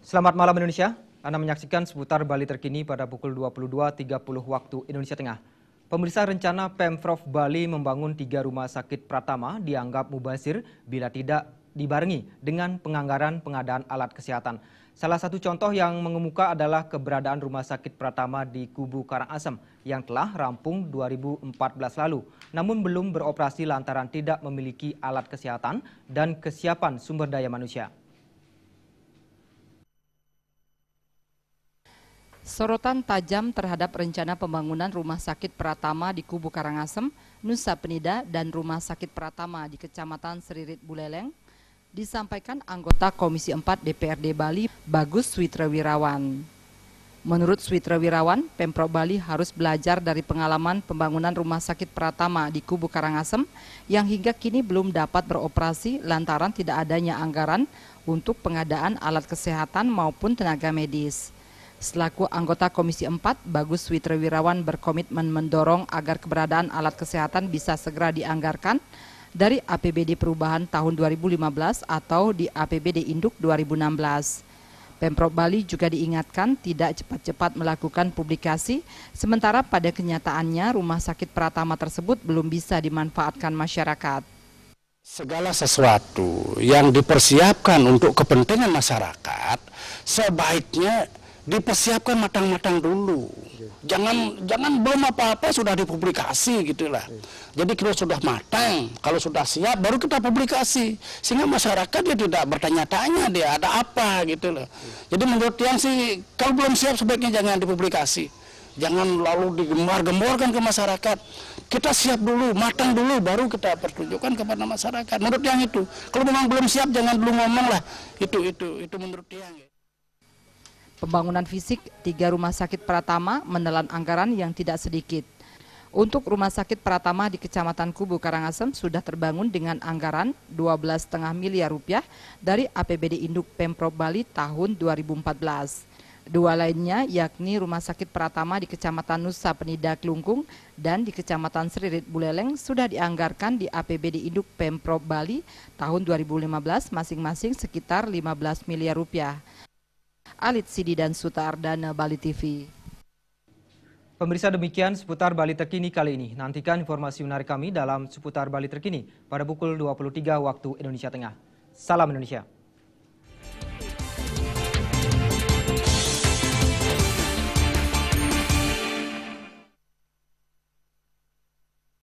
Selamat malam Indonesia, Anda menyaksikan seputar Bali terkini pada pukul 22.30 waktu Indonesia Tengah. Pemirsa, rencana Pemprov Bali membangun 3 rumah sakit Pratama dianggap mubazir bila tidak dibarengi dengan penganggaran pengadaan alat kesehatan. Salah satu contoh yang mengemuka adalah keberadaan Rumah Sakit Pratama di Kubu Karangasem yang telah rampung 2014 lalu, namun belum beroperasi lantaran tidak memiliki alat kesehatan dan kesiapan sumber daya manusia. Sorotan tajam terhadap rencana pembangunan Rumah Sakit Pratama di Kubu Karangasem, Nusa Penida, dan Rumah Sakit Pratama di Kecamatan Seririt Buleleng disampaikan anggota Komisi 4 DPRD Bali, Bagus Switrawirawan. Menurut Switrawirawan, Pemprov Bali harus belajar dari pengalaman pembangunan Rumah Sakit Pratama di Kubu Karangasem yang hingga kini belum dapat beroperasi lantaran tidak adanya anggaran untuk pengadaan alat kesehatan maupun tenaga medis. Selaku anggota Komisi 4, Bagus Switrawirawan berkomitmen mendorong agar keberadaan alat kesehatan bisa segera dianggarkan dari APBD Perubahan tahun 2015 atau di APBD Induk 2016. Pemprov Bali juga diingatkan tidak cepat-cepat melakukan publikasi, sementara pada kenyataannya Rumah Sakit Pratama tersebut belum bisa dimanfaatkan masyarakat. Segala sesuatu yang dipersiapkan untuk kepentingan masyarakat sebaiknya dipersiapkan matang-matang dulu. Jangan belum apa-apa sudah dipublikasi gitulah. Jadi kita sudah matang, kalau sudah siap baru kita publikasi. Sehingga masyarakat dia tidak bertanya-tanya dia ada apa gitu loh. Jadi menurut yang sih kalau belum siap sebaiknya jangan dipublikasi. Jangan lalu digembar-gemborkan ke masyarakat. Kita siap dulu, matang dulu baru kita pertunjukkan kepada masyarakat. Menurut yang itu. Kalau memang belum siap jangan dulu ngomong lah. Itu menurut yang. Pembangunan fisik 3 rumah sakit Pratama menelan anggaran yang tidak sedikit. Untuk Rumah Sakit Pratama di Kecamatan Kubu Karangasem sudah terbangun dengan anggaran 12,5 miliar rupiah dari APBD Induk Pemprov Bali tahun 2014. 2 lainnya yakni Rumah Sakit Pratama di Kecamatan Nusa Penida Klungkung dan di Kecamatan Seririt Buleleng sudah dianggarkan di APBD Induk Pemprov Bali tahun 2015 masing-masing sekitar 15 miliar rupiah. Alit Sidi dan Suta Ardana, Bali TV. Pemirsa, demikian seputar Bali terkini kali ini. Nantikan informasi menarik kami dalam seputar Bali terkini pada pukul 23 waktu Indonesia Tengah. Salam Indonesia.